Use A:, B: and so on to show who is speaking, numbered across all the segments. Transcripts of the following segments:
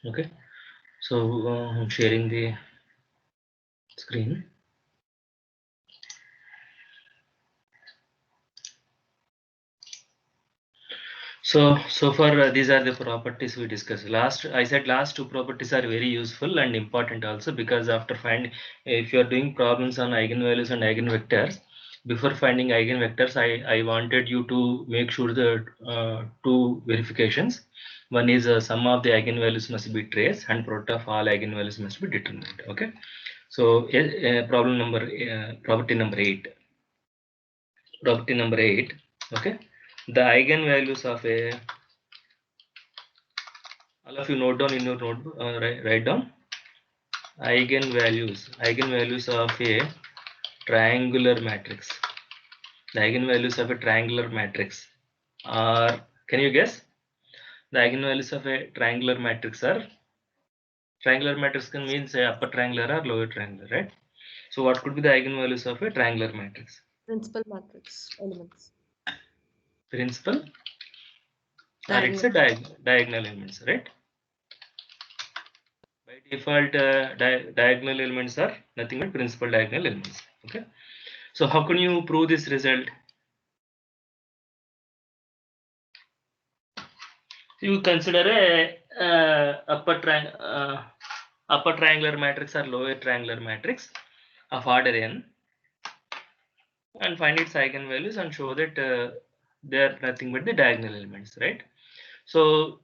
A: Okay, so I'm sharing the screen. So far these are the properties we discussed. I said last two properties are very useful and important also, because after if you are doing problems on eigenvalues and eigenvectors, before finding eigenvectors, I wanted you to make sure that two verifications. One is sum of the eigenvalues must be traced and product of all eigenvalues must be determined. Okay, so property number 8. Property number 8. Okay, the eigenvalues of a, all of you note down in your notebook, write down eigenvalues of a triangular matrix. The eigenvalues of a triangular matrix are, can you guess? The eigenvalues of a triangular matrix are, triangular matrix can mean say upper triangular or lower triangular, right? So what could be the eigenvalues of a triangular matrix?
B: Principal matrix elements.
A: Principal, or it's
B: Diagonal.
A: a diagonal elements, right? By default, diagonal elements are nothing but principal diagonal elements. Okay, so how can you prove this result? You consider a upper triangular matrix or lower triangular matrix of order n, and find its eigenvalues and show that they are nothing but the diagonal elements, right? So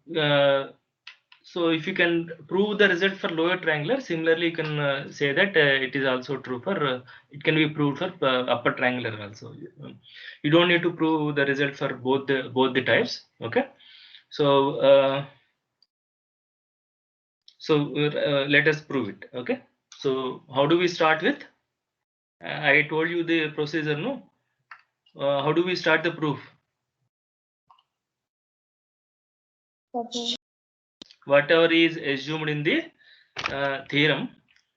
A: so if you can prove the result for lower triangular, similarly you can say that it is also true for it can be proved for upper triangular also. You don't need to prove the result for both the types. Okay, so let us prove it. Okay, so how do we start with? I told you the procedure, no? How do we start the proof? Whatever is assumed in the theorem,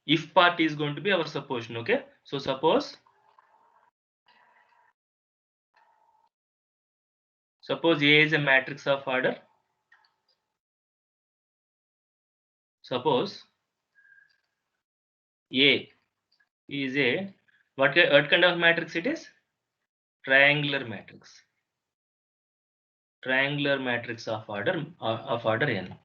A: if part is going to be our supposition. Okay, so suppose A is a matrix of order. Suppose A is a what kind of matrix it is? Triangular matrix. Triangular matrix of order n.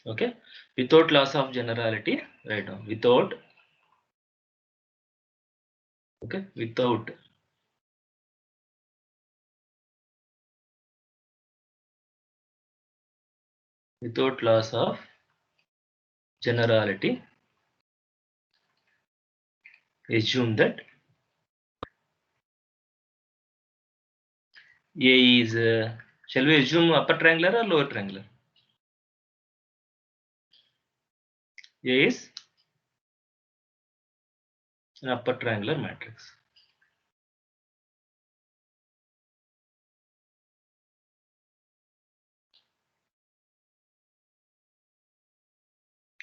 A: Okay, without loss of generality, right now, without loss of generality, assume that A is shall we assume upper triangular or lower triangular? A is an upper triangular matrix.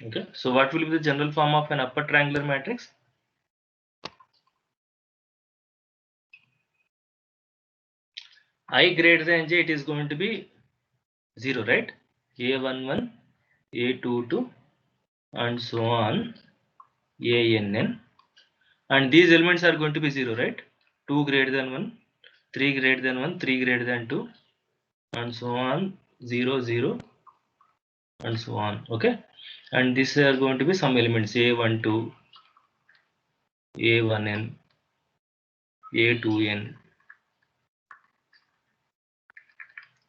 A: Okay, so what will be the general form of an upper triangular matrix? I greater than j, it is going to be 0, right? A11, A22, and so on, ANN, and these elements are going to be 0, right? 2 greater than 1, 3 greater than 1, 3 greater than 2, and so on, 0, 0, and so on. Okay, and these are going to be some elements A12, A1n, A2n.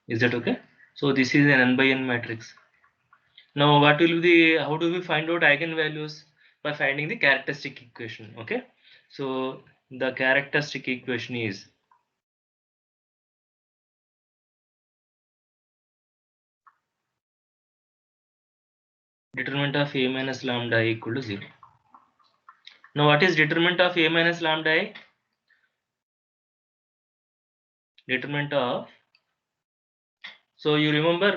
A: Is that okay? So this is an n by n matrix. Now what will be the, how do we find out eigenvalues? By finding the characteristic equation. Okay, so the characteristic equation is determinant of A minus lambda I equal to 0. Now what is determinant of A minus lambda I? Determinant of, so you remember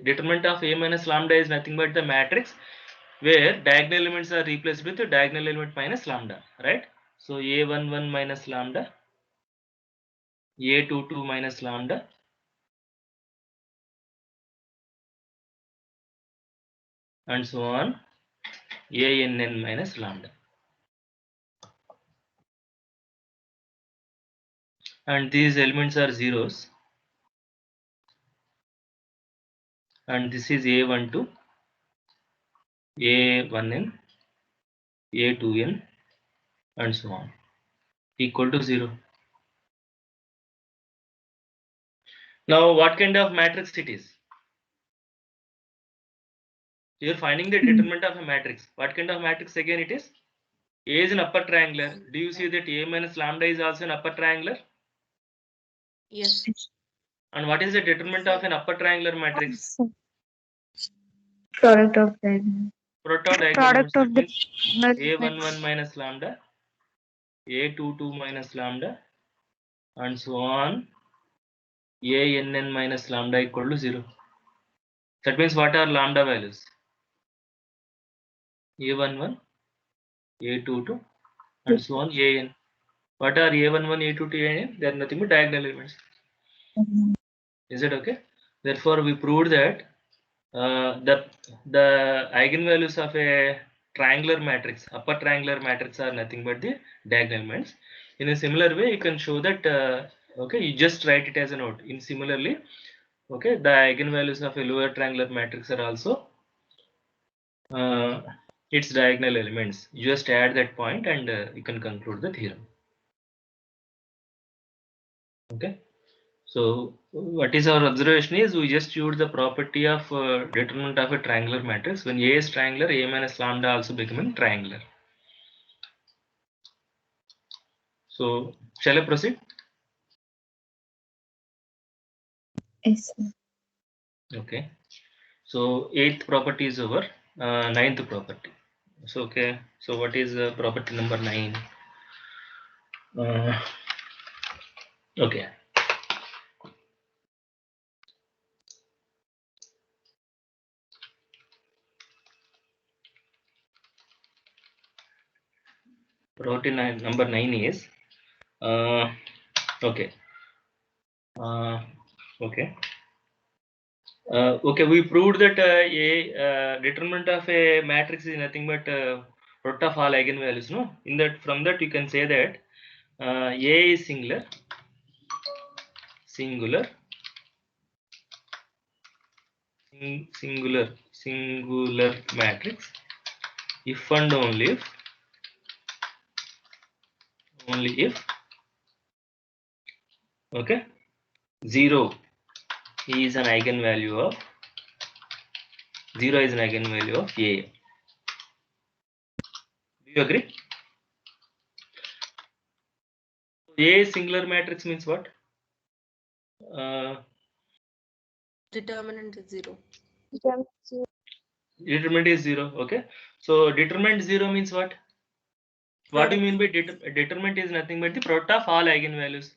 A: determinant of A minus lambda is nothing but the matrix where diagonal elements are replaced with the diagonal element minus lambda, right? So A11 minus lambda, A22 minus lambda and so on ANN minus lambda. And these elements are zeros. And this is A12, A1n, A2n, and so on, equal to 0. Now, what kind of matrix it is? You're finding the determinant of a matrix. What kind of matrix again it is? A is an upper triangular. Do you see that A minus lambda is also an upper triangular?
B: Yes.
A: And what is the determinant of an upper triangular matrix?
C: Product of diagonal.
A: Product
C: Product of the
A: means A11 minus lambda, A22 minus lambda, and so on ANN minus lambda equal to 0. That means what are lambda values? A11, A22, and so on AN. What are A11, A22, AN? They are nothing but diagonal elements. Is it okay? Therefore, we proved that the eigenvalues of a triangular matrix, upper triangular matrix, are nothing but the diagonal elements. In a similar way, you can show that. Okay, you just write it as a note. In similarly, okay, the eigenvalues of a lower triangular matrix are also its diagonal elements. You just add that point and you can conclude the theorem. Okay. So what is our observation is we just used the property of determinant of a triangular matrix. When A is triangular, A minus lambda also becoming triangular. So shall I proceed?
C: Yes.
A: Okay. So 8th property is over. 9th property. So okay. So what is property number 9? Okay. Property number 9 is okay. Okay. Okay, we proved that a determinant of a matrix is nothing but product of all eigenvalues. No, in that from that you can say that A is singular, singular matrix if and only if okay 0 is an eigenvalue of 0 is an eigenvalue of A. Do you agree? A singular matrix means what?
B: Determinant is 0.
A: Determinant is 0. Okay, so determinant 0 means what? What do you mean by determinant is nothing but the product of all eigenvalues?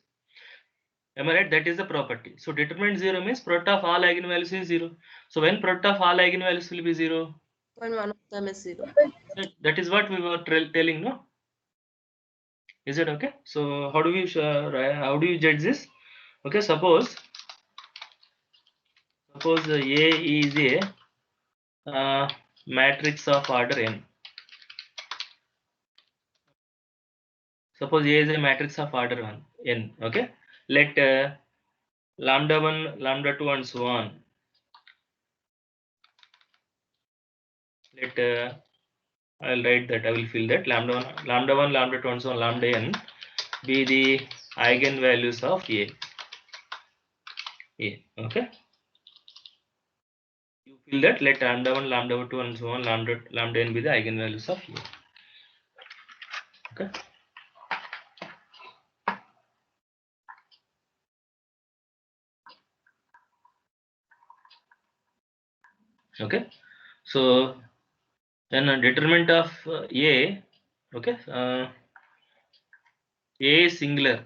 A: Am I right? That is the property. So determinant 0 means product of all eigenvalues is 0. So when product of all eigenvalues will be 0?
B: When one of them is 0.
A: That is what we were telling, no? Is it okay? So how do you judge this? Okay, suppose A is a matrix of order n. Suppose A is a matrix of order n. Okay, let lambda 1, lambda 2, and so on. Let I'll write that. I will fill that lambda 1, lambda 2, and so on, lambda n be the eigenvalues of A. Okay. You fill that. Let lambda 1, lambda 2, and so on, lambda n be the eigenvalues of A. Okay. Okay. So then a determinant of A. Okay. A is singular.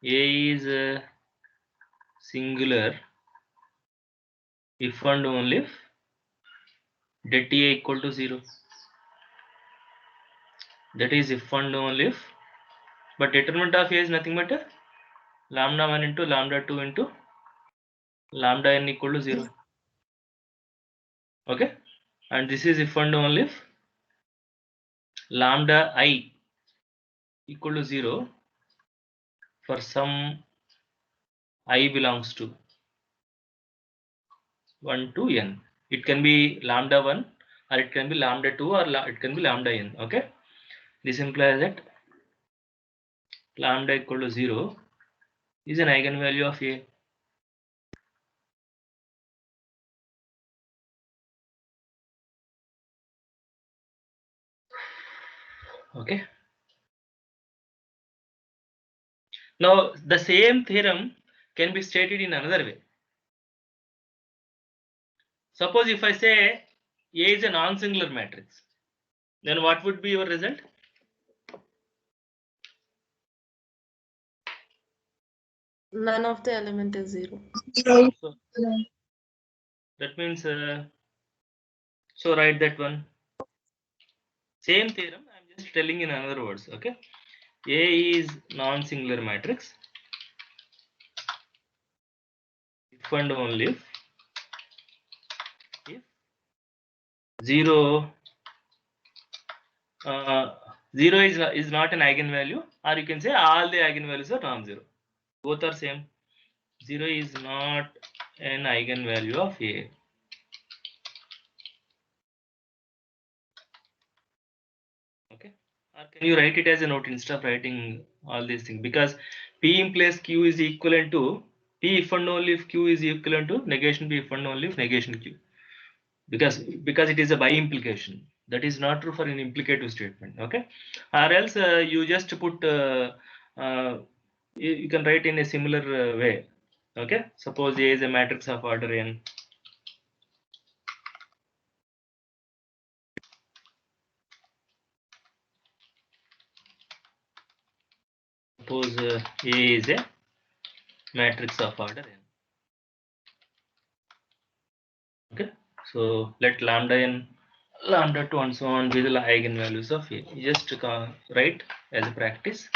A: A is singular if and only if det A equal to 0. That is if and only if. But determinant of A is nothing but lambda 1 into lambda 2 into lambda n equal to 0. Okay, and this is if and only if lambda I equal to 0 for some I belongs to 1 to n. It can be lambda 1 or it can be lambda 2 or it can be lambda n. Okay, this implies that lambda equal to 0 is an eigenvalue of A. Okay, now the same theorem can be stated in another way. Suppose if I say A is a non-singular matrix, then what would be your result?
B: None of the element is 0.
A: So that means so write that one. Same theorem, I am just telling in another words. Okay, A is non-singular matrix if and only if 0 0 is not an eigenvalue, or you can say all the eigenvalues are non-zero. Both are same. 0 is not an eigenvalue of A. Okay, or can you write it as a note instead of writing all these things? Because P implies Q is equivalent to P if and only if Q is equivalent to negation P if and only if negation Q. Because it is a by implication. That is not true for an implicative statement. Okay, or else you just put you can write in a similar way. Okay, suppose A is a matrix of order n. Suppose A is a matrix of order n. Okay, so let lambda n, lambda 2 and so on be the eigenvalues of A. You just write as a practice,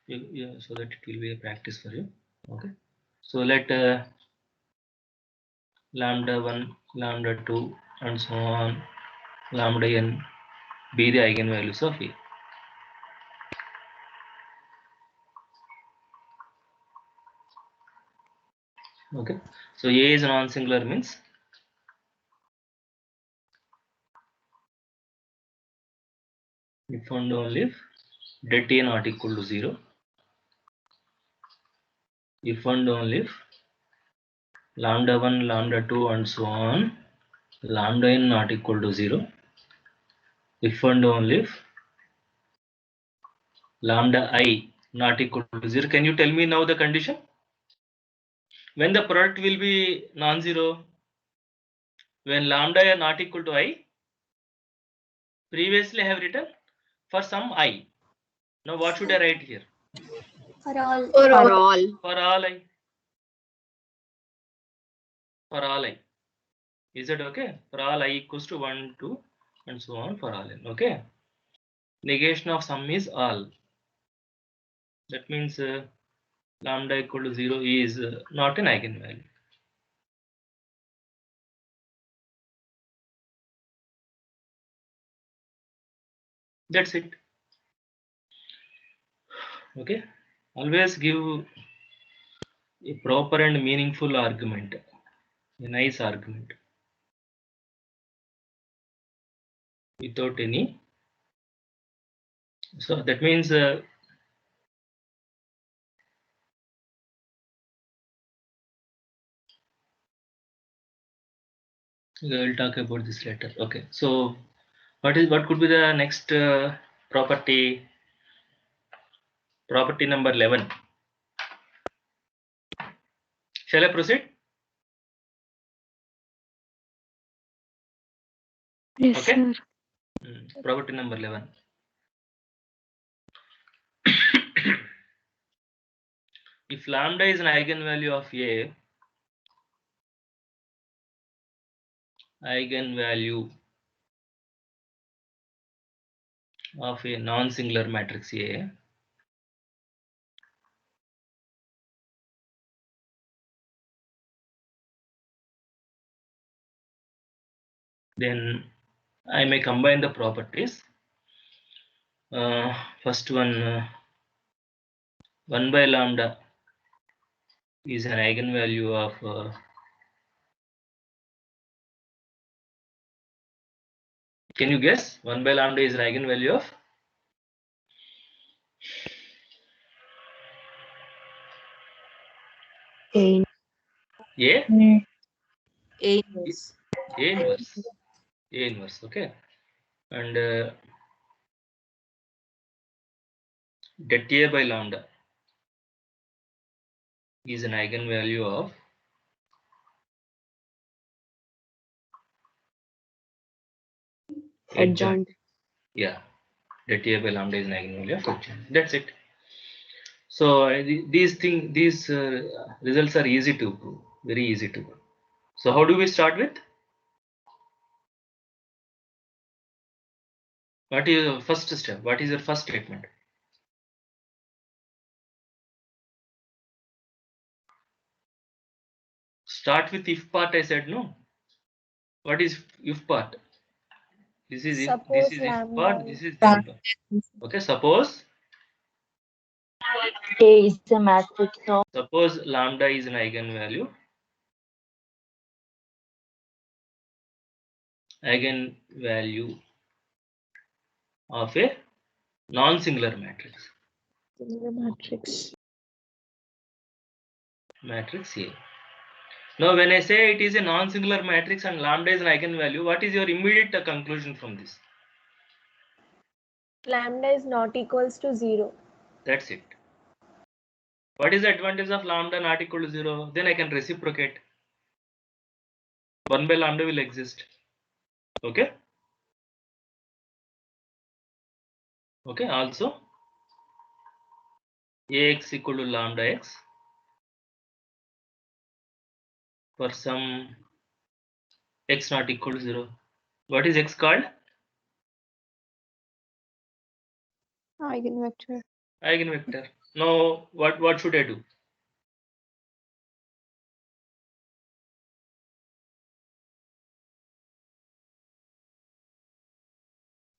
A: so that it will be a practice for you. Okay, so let lambda 1, lambda 2 and so on, lambda n be the eigenvalues of A. Okay, so A is non-singular means if and only if det A not equal to 0, if and only if lambda 1, lambda 2 and so on, lambda n not equal to 0, if and only if lambda I not equal to 0. Can you tell me now the condition? When the product will be non-zero? When lambda not equal to I? Previously I have written for some I. Now what should I write here?
D: For all.
B: For all.
D: all.
A: For all I. For all I. Is that okay? For all I equals to 1, 2 and so on for all n. Okay. Negation of sum is all. That means lambda equal to 0 is not an eigenvalue. That's it. Okay. Always give a proper and meaningful argument. A nice argument. Without any. So that means I will talk about this later. Okay. So what could be the next property? Property number 11. Shall I proceed?
C: Yes,
A: Okay.
C: sir.
A: Property number 11. If lambda is an eigenvalue of A, eigenvalue of a non-singular matrix A, then I may combine the properties. First one, 1 by lambda is an eigenvalue of can you guess? 1 by lambda is an eigenvalue of
C: A.
A: A?
B: A inverse.
A: A inverse. A inverse, okay. And det A by lambda is an eigenvalue of
C: Adjoint.
A: Yeah, det A by lambda is an eigenvalue of adjoint. That's it. So these results are easy to prove, very easy to prove. So how do we start with? What is your first step? What is your first statement? Start with if part. I said no. What is if part? This is if. This is if part. This is then part. Okay. Suppose
C: A is a matrix of
A: suppose lambda is an eigenvalue. Eigenvalue of a non-singular matrix.
C: matrix.
A: Matrix A. Now, when I say it is a non-singular matrix and lambda is an eigenvalue, what is your immediate conclusion from this?
D: Lambda is not equals to 0.
A: That's it. What is the advantage of lambda not equal to 0? Then I can reciprocate. 1 by lambda will exist. Okay. Okay. Also, ax equal to lambda x for some x not equal to 0. What is x called?
C: Eigenvector.
A: Eigenvector. Now, what should I do?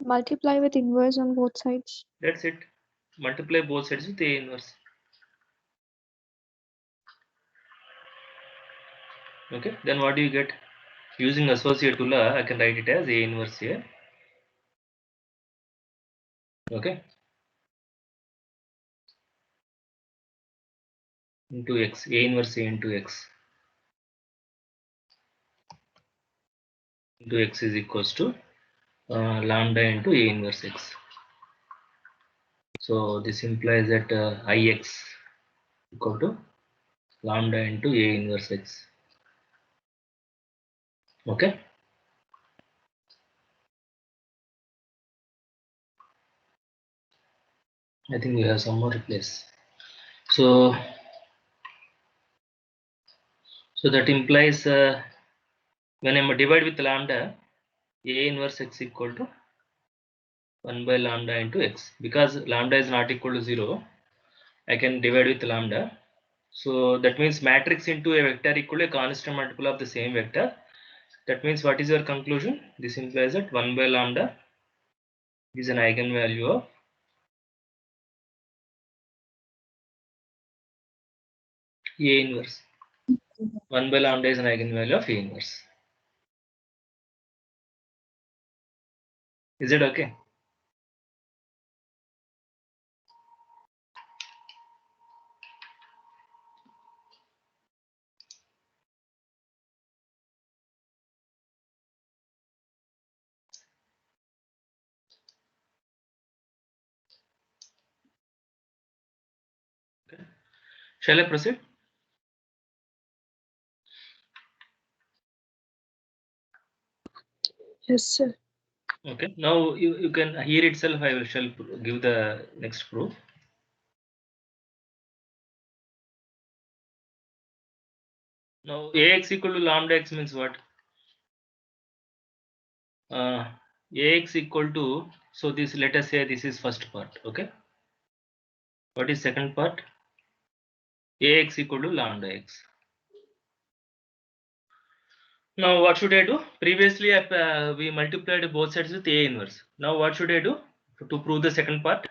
C: Multiply with inverse on both sides.
A: That's it. Multiply both sides with A inverse. Okay. Then what do you get? Using associative law, I can write it as A inverse here. Okay. Into x, A inverse A into x. Into x is equals to lambda into A inverse x. So this implies that Ix equal to lambda into A inverse x. Okay. I think we have some more place. So that implies when I divide with lambda, A inverse x equal to 1 by lambda into x. Because lambda is not equal to 0, I can divide with lambda. So that means matrix into a vector equal to a constant multiple of the same vector. That means what is your conclusion? This implies that 1 by lambda is an eigenvalue of A inverse. 1 by lambda is an eigenvalue of A inverse. Is it okay? Okay. Shall I proceed?
C: Yes, sir.
A: Okay. Now you can here itself I will shall give the next proof. Now Ax equal to lambda x means what? Ax equal to, so this, let us say this is first part. Okay. What is second part? Ax equal to lambda x. Now what should I do? Previously we multiplied both sides with A inverse. Now what should I do to prove the second part?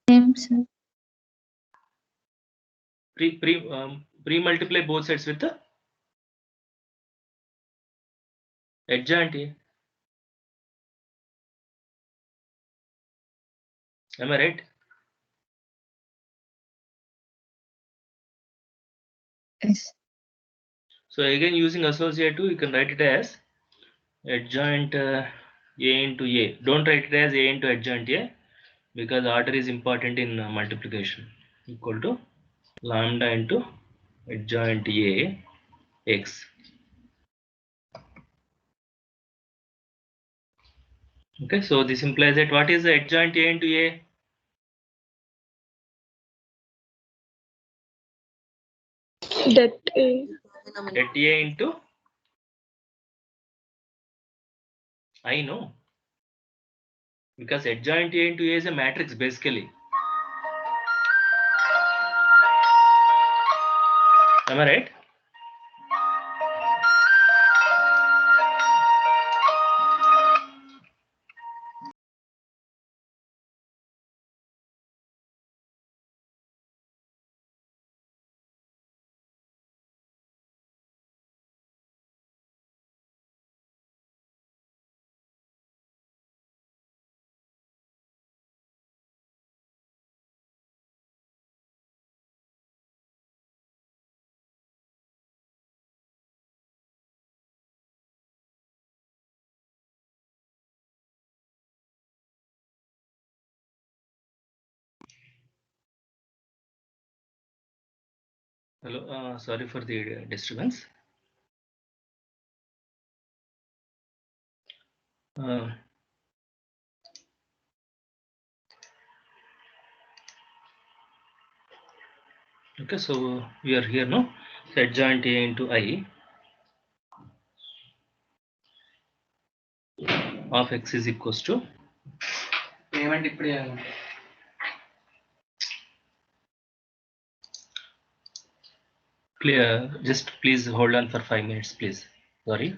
C: Same, sir.
A: Pre-multiply both sides with the adjoint A. Am I right?
C: Yes.
A: So again, using associate 2, you can write it as adjoint A into A. Don't write it as A into adjoint A, because order is important in multiplication. Equal to lambda into adjoint A x. Okay, so this implies that what is the adjoint A into A?
D: Det A.
A: Det A into I know, because adjoint A into A is a matrix basically. Am I right? Hello, sorry for the disturbance. Okay, so we are here now. So adjoint A into I of x is equals to clear. Just please hold on for 5 minutes, please. Sorry.